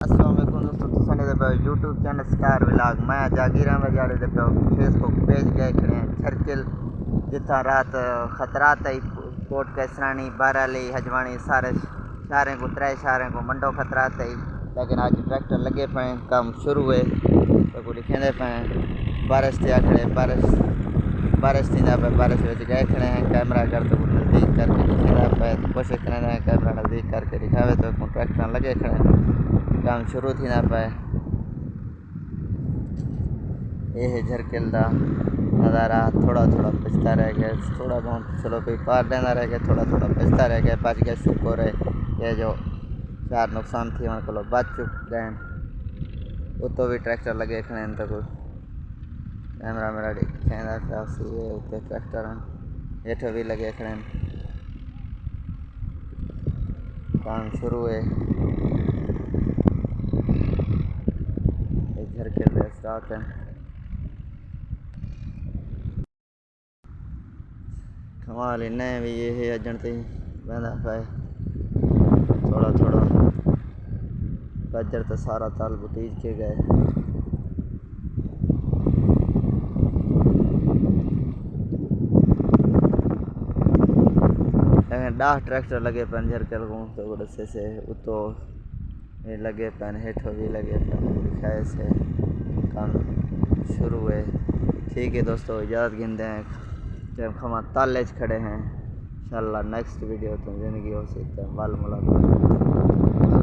अस्सलाम वालेकुम दोस्तों, तुसां दे पे यूट्यूब चैनल स्टार व्लॉग। मैं जागीरा में जाड़े दे पे फेसबुक पेज गए खड़े हैं सर्किल जिथा रात खतरात आई कोट कैसरानी बाराली हजवानी सारे शहरों को 3 शहरों को मंडो खतरात आई। लेकिन आज ट्रैक्टर लगे पे काम शुरू है तो को लिखेंदे पे बारिश ते आखड़े बारिश थी पे बारिश में गए खड़े हैं। कैमरा कर तो नज़दीक करके दिखेगा पे कोशिश करें कैमरा नज़दीक करके दिखावे तो ट्रैक्टर लगे खड़े हैं। काम शुरू थी ना पाए। ये है झरकिल का नज़ारा। थोड़ा थोड़ा बचता रह गया, थोड़ा बहुत चलो कोई पार लेना रह गया, थोड़ा थोड़ा बचता रह गया, बच गया। शुक्र है ये जो 4 नुकसान थी उनको बच चुक गए। उतो भी ट्रैक्टर लगे खड़े तो कोई कैमरा मेरा दिखेंदा उत्ते ट्रैक्टर हेठ भी लगे खड़े। काम शुरू है झरकिल स्टार्ट है। कमाल इन्हें भी ये है अजन से बंदा पाए थोड़ा थोड़ा बजर तो सारा ताल बुटीज के गए। लेकिन 10 ट्रैक्टर लगे पैन झरकल को तो रस्से से उतो लगे पैन हेठो भी लगे पैन दिखाए से काम शुरू है। ठीक है दोस्तों, इजाज़त गिनते हैं जब हम ताले खड़े हैं। इंशाल्लाह नेक्स्ट वीडियो तो ज़िंदगी हो सकता है। वाल मुलाकात।